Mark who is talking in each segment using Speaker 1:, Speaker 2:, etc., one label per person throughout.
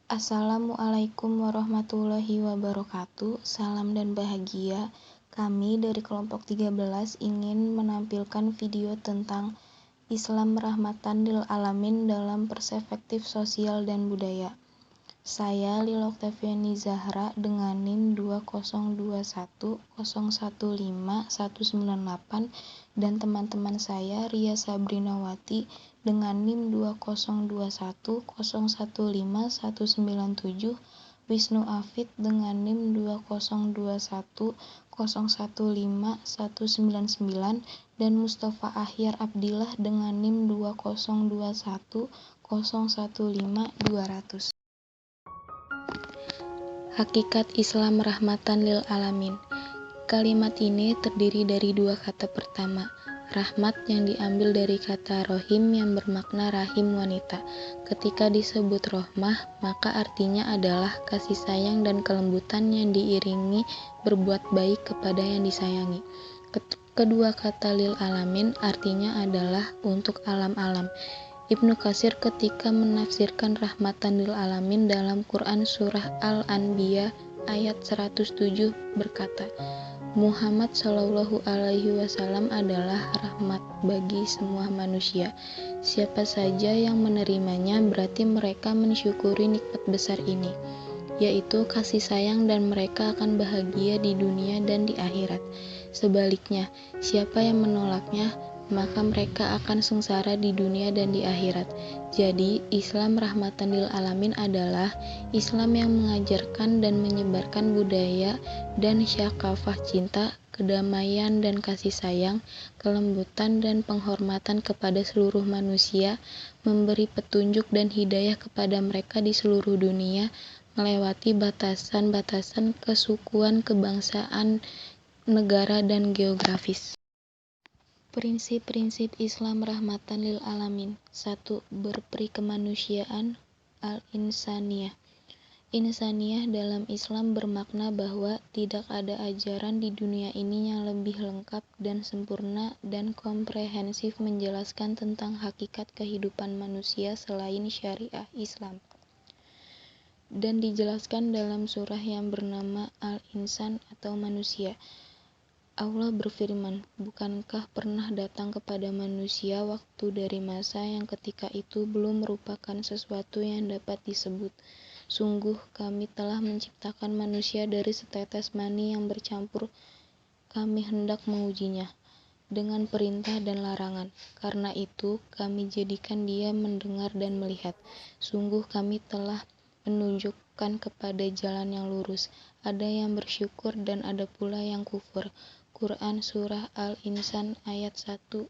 Speaker 1: Assalamualaikum warahmatullahi wabarakatuh. Salam dan bahagia. Kami dari kelompok 13 ingin menampilkan video tentang Islam rahmatan lil alamin dalam perspektif sosial dan budaya. Saya Lila Oktaviani Zahra dengan NIM 20210151198 dan teman-teman saya Ria Sabrinawati dengan NIM 20210151197, Wisnu Afid dengan NIM 20210151199 dan Mustafa Ahyar Abdillah dengan NIM 20210151200. Hakikat Islam rahmatan lil alamin. Kalimat ini terdiri dari dua kata. Pertama, rahmat yang diambil dari kata rohim yang bermakna rahim wanita. Ketika disebut rohmah, maka artinya adalah kasih sayang dan kelembutan yang diiringi berbuat baik kepada yang disayangi. Kedua kata lil alamin artinya adalah untuk alam-alam. Ibnu Katsir ketika menafsirkan rahmatan lil alamin dalam Quran surah Al-Anbiya ayat 107 berkata, Muhammad Shallallahu Alaihi Wasallam adalah rahmat bagi semua manusia. Siapa saja yang menerimanya berarti mereka mensyukuri nikmat besar ini, yaitu kasih sayang, dan mereka akan bahagia di dunia dan di akhirat. Sebaliknya, siapa yang menolaknya, maka mereka akan sengsara di dunia dan di akhirat. Jadi, Islam rahmatan lil alamin adalah Islam yang mengajarkan dan menyebarkan budaya dan syakafah cinta, kedamaian dan kasih sayang, kelembutan dan penghormatan kepada seluruh manusia, memberi petunjuk dan hidayah kepada mereka di seluruh dunia, melewati batasan-batasan kesukuan, kebangsaan, negara, dan geografis. Prinsip-prinsip Islam rahmatan lil alamin. 1. Berperi kemanusiaan al-insaniyah. Insaniyah dalam Islam bermakna bahwa tidak ada ajaran di dunia ini yang lebih lengkap dan sempurna dan komprehensif menjelaskan tentang hakikat kehidupan manusia selain syariah Islam. Dan dijelaskan dalam surah yang bernama Al-Insan atau manusia. Allah berfirman, bukankah pernah datang kepada manusia waktu dari masa yang ketika itu belum merupakan sesuatu yang dapat disebut. Sungguh kami telah menciptakan manusia dari setetes mani yang bercampur. Kami hendak mengujinya dengan perintah dan larangan. Karena itu kami jadikan dia mendengar dan melihat. Sungguh kami telah menunjukkan kepada jalan yang lurus. Ada yang bersyukur dan ada pula yang kufur. Quran Surah Al-Insan ayat 1-3.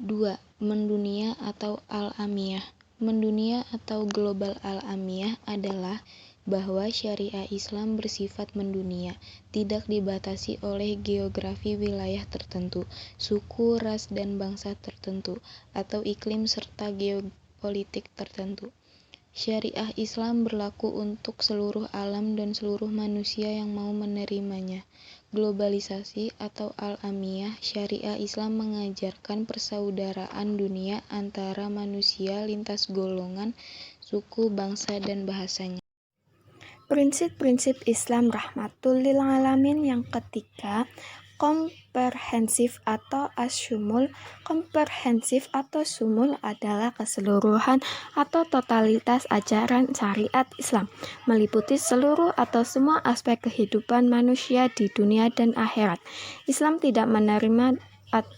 Speaker 1: 2. Mendunia atau al-amiyah. Mendunia atau global al-amiyah adalah bahwa syariah Islam bersifat mendunia, tidak dibatasi oleh geografi wilayah tertentu, suku, ras, dan bangsa tertentu, atau iklim serta geopolitik tertentu. Syariah Islam berlaku untuk seluruh alam dan seluruh manusia yang mau menerimanya. Globalisasi atau al-amiyah, syariah Islam mengajarkan persaudaraan dunia antara manusia lintas golongan, suku, bangsa, dan bahasanya.
Speaker 2: Prinsip-prinsip Islam rahmatul lil alamin yang ketiga, komprehensif atau asyumul. Komprehensif atau sumul adalah keseluruhan atau totalitas ajaran syariat Islam, meliputi seluruh atau semua aspek kehidupan manusia di dunia dan akhirat. Islam tidak menerima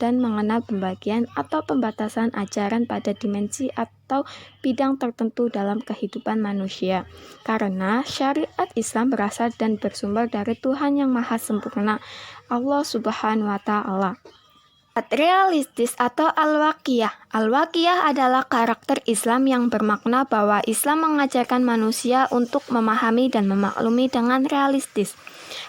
Speaker 2: dan mengenal pembagian atau pembatasan ajaran pada dimensi atau bidang tertentu dalam kehidupan manusia, karena syariat Islam berasal dan bersumber dari Tuhan yang Maha Sempurna, Allah Subhanahu wa Ta'ala. Realistis atau al-waqiyah. Al-waqiyah adalah karakter Islam yang bermakna bahwa Islam mengajarkan manusia untuk memahami dan memaklumi dengan realistis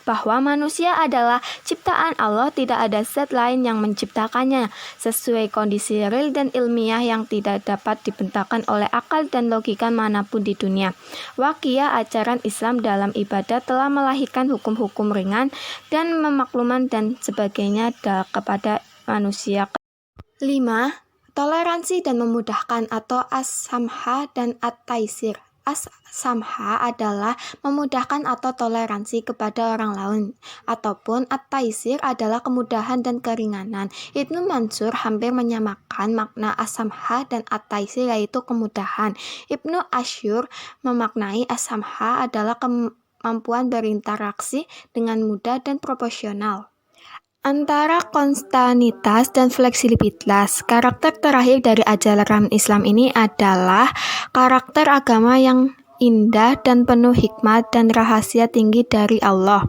Speaker 2: bahwa manusia adalah ciptaan Allah, tidak ada zat lain yang menciptakannya, sesuai kondisi real dan ilmiah yang tidak dapat dibentangkan oleh akal dan logika manapun di dunia. Waqiyah ajaran Islam dalam ibadah telah melahirkan hukum-hukum ringan dan memakluman dan sebagainya kepada manusia. 5. Toleransi dan memudahkan atau as-samha dan at-taisir. As-samha adalah memudahkan atau toleransi kepada orang lain, ataupun at-taisir adalah kemudahan dan keringanan. Ibnu Mansur hampir menyamakan makna as-samha dan at-taisir, yaitu kemudahan. Ibnu Asyur memaknai as-samha adalah kemampuan berinteraksi dengan mudah dan proporsional. Antara konstanitas dan fleksibilitas, karakter terakhir dari ajaran Islam ini adalah karakter agama yang indah dan penuh hikmat dan rahasia tinggi dari Allah.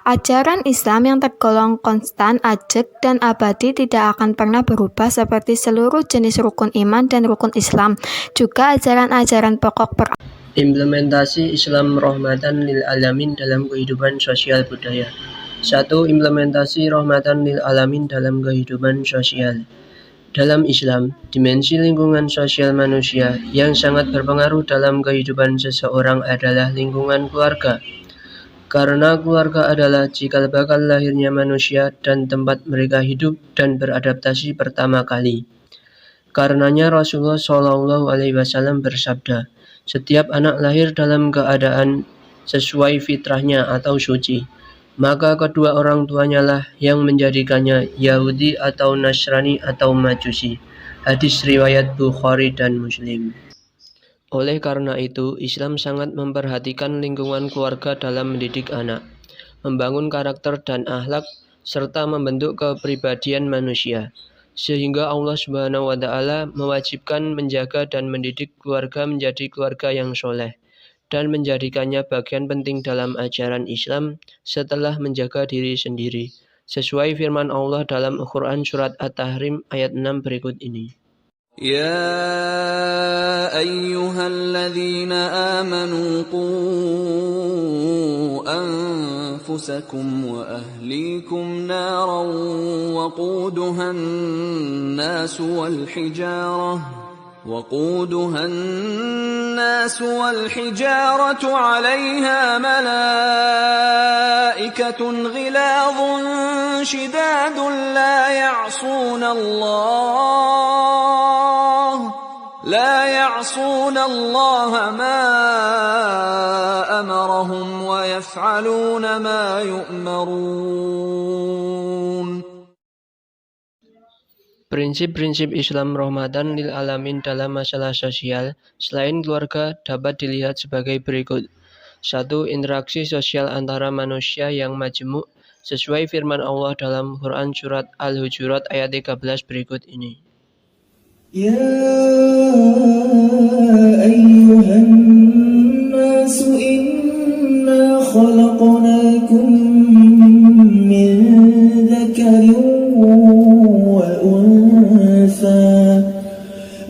Speaker 2: Ajaran Islam yang tergolong konstan, ajeg, dan abadi tidak akan pernah berubah seperti seluruh jenis rukun iman dan rukun Islam. Juga ajaran-ajaran pokok
Speaker 3: Implementasi Islam rahmatan lil alamin dalam kehidupan sosial budaya. 1. Implementasi rahmatan lil alamin dalam kehidupan sosial. Dalam Islam, dimensi lingkungan sosial manusia yang sangat berpengaruh dalam kehidupan seseorang adalah lingkungan keluarga. Karena keluarga adalah cikal bakal lahirnya manusia dan tempat mereka hidup dan beradaptasi pertama kali. Karenanya Rasulullah SAW bersabda, setiap anak lahir dalam keadaan sesuai fitrahnya atau suci, maka kedua orang tuanya lah yang menjadikannya Yahudi atau Nasrani atau Majusi. Hadis riwayat Bukhari dan Muslim. Oleh karena itu, Islam sangat memperhatikan lingkungan keluarga dalam mendidik anak, membangun karakter dan akhlak, serta membentuk kepribadian manusia. Sehingga Allah Subhanahu wa Ta'ala mewajibkan menjaga dan mendidik keluarga menjadi keluarga yang soleh, dan menjadikannya bagian penting dalam ajaran Islam setelah menjaga diri sendiri, sesuai firman Allah dalam Al-Quran Surat At-Tahrim ayat 6 berikut ini.
Speaker 4: يا أيها الذين آمنوا قوا أنفسكم وأهليكم نارا وقودها الناس والحجارة عليها ملائكة غلاظ شداد لا يعصون الله ما أمرهم ويفعلون ما يؤمرون.
Speaker 3: Prinsip-prinsip Islam rahmatan lil alamin dalam masalah sosial selain keluarga dapat dilihat sebagai berikut. 1. Interaksi sosial antara manusia yang majmuk sesuai firman Allah dalam Quran Surat Al-Hujurat ayat 13 berikut ini.
Speaker 5: Ya ayyuhan nasu inna khalaqnakum min dzakarin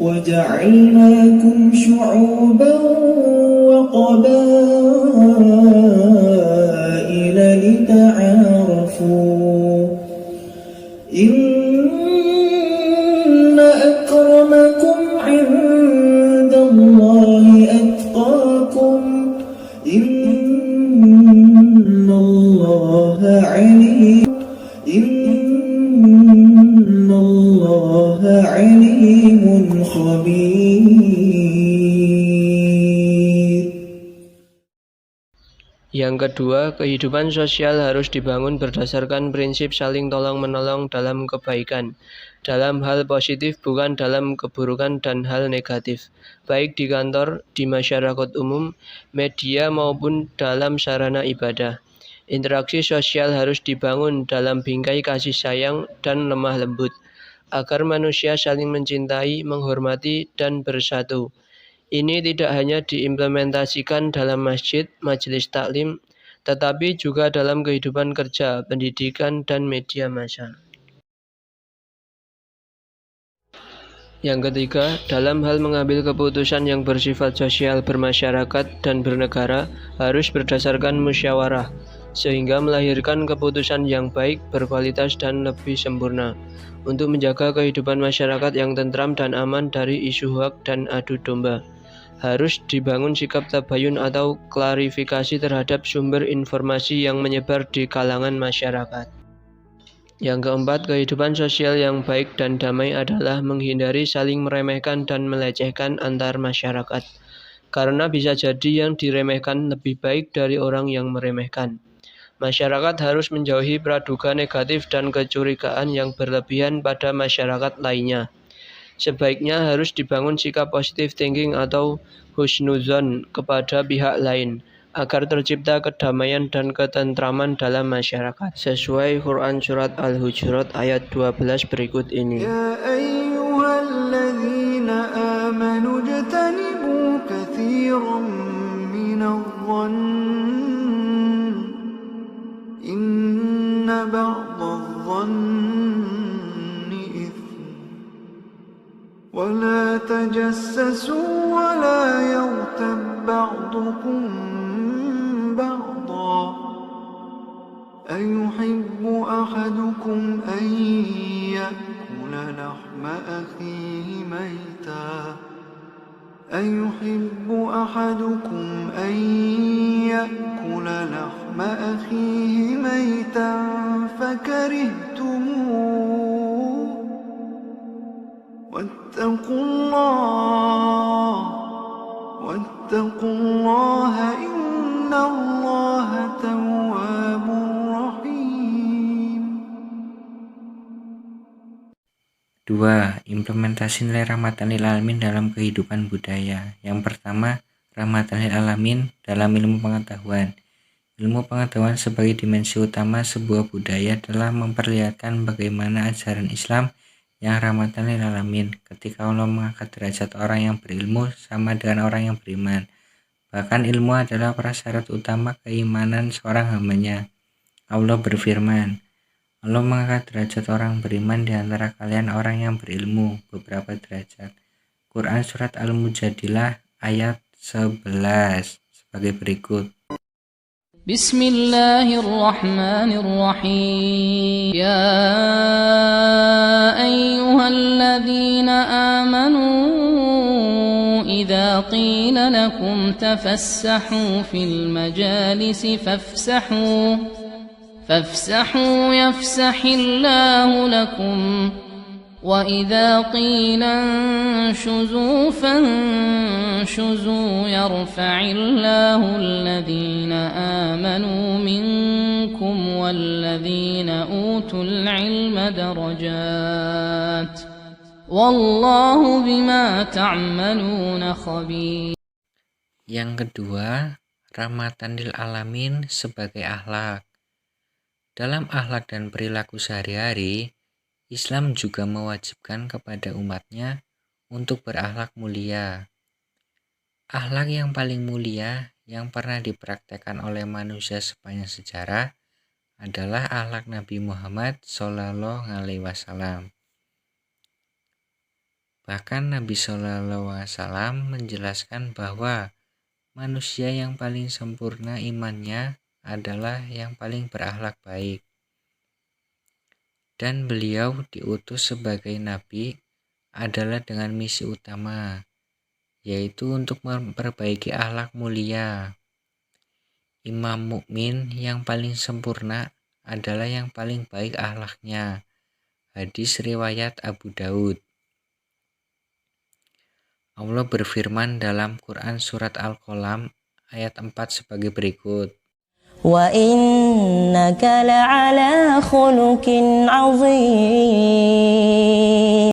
Speaker 5: وجعلناكم شعوبا وقبائل لتعارفوا إن أكرمكم عند الله أتقاكم إن الله عليم
Speaker 3: Yang kedua, kehidupan sosial harus dibangun berdasarkan prinsip saling tolong-menolong dalam kebaikan, dalam hal positif bukan dalam keburukan dan hal negatif, baik di kantor, di masyarakat umum, media maupun dalam sarana ibadah. Interaksi sosial harus dibangun dalam bingkai kasih sayang dan lemah lembut, agar manusia saling mencintai, menghormati, dan bersatu. Ini tidak hanya diimplementasikan dalam masjid, majelis taklim, tetapi juga dalam kehidupan kerja, pendidikan, dan media massa. Yang ketiga, dalam hal mengambil keputusan yang bersifat sosial, bermasyarakat, dan bernegara harus berdasarkan musyawarah, sehingga melahirkan keputusan yang baik, berkualitas, dan lebih sempurna, untuk menjaga kehidupan masyarakat yang tentram dan aman dari isu hoaks dan adu domba. Harus dibangun sikap tabayun atau klarifikasi terhadap sumber informasi yang menyebar di kalangan masyarakat. Yang keempat, kehidupan sosial yang baik dan damai adalah menghindari saling meremehkan dan melecehkan antar masyarakat. Karena bisa jadi yang diremehkan lebih baik dari orang yang meremehkan. Masyarakat harus menjauhi praduga negatif dan kecurigaan yang berlebihan pada masyarakat lainnya. Sebaiknya harus dibangun sikap positive thinking atau husnuzon kepada pihak lain, agar tercipta kedamaian dan ketentraman dalam masyarakat. Sesuai Quran Surat Al-Hujurat ayat 12 berikut ini.
Speaker 6: Ya ayyuhalladzina amanu jtanibu katsiran minadh-dhann inna ba'dadh-dhanni itsm wa la tajassasu wa la yaghtab ba'dukum ba'dha ayuhibbu ahadukum an ya'kula lahma akhihi mayta أيحب أحدكم أن يأكل لحم أخيه ميتا فكرهتموه واتقوا الله إن الله تواب رحيم.
Speaker 7: 2. Implementasi nilai rahmatan lil alamin dalam kehidupan budaya. Yang pertama, rahmatan lil alamin dalam ilmu pengetahuan. Ilmu pengetahuan sebagai dimensi utama sebuah budaya adalah memperlihatkan bagaimana ajaran Islam yang rahmatan lil alamin. Ketika Allah mengangkat derajat orang yang berilmu sama dengan orang yang beriman. Bahkan ilmu adalah prasyarat utama keimanan seorang hambanya. Allah berfirman, Allah mengangkat derajat orang beriman di antara kalian orang yang berilmu beberapa derajat. Quran Surat Al-Mujadilah ayat 11 sebagai berikut.
Speaker 8: Bismillahirrahmanirrahim. Ya ayyuhalladzina amanu idza qila lakum tafassahu fil majalisi فافسحوا يفسح الله لكم وإذا قيل انشزوا فانشزوا يرفع الله الذين آمنوا منكم والذين أوتوا العلم درجات والله بما تعملون خبير.
Speaker 7: Yang kedua, rahmatan lil alamin sebagai akhlak. Dalam akhlak dan perilaku sehari-hari, Islam juga mewajibkan kepada umatnya untuk berakhlak mulia. Akhlak yang paling mulia yang pernah dipraktekkan oleh manusia sepanjang sejarah adalah akhlak Nabi Muhammad SAW. Bahkan Nabi SAW menjelaskan bahwa manusia yang paling sempurna imannya adalah yang paling berakhlak baik. Dan beliau diutus sebagai nabi adalah dengan misi utama, yaitu untuk memperbaiki akhlak mulia. Imam mukmin yang paling sempurna adalah yang paling baik akhlaknya. Hadis riwayat Abu Daud. Allah berfirman dalam Quran Surat Al-Qalam ayat 4 sebagai berikut.
Speaker 9: وَإِنَّكَ لَعَلَى خُلُقٍ عَظِيمٍ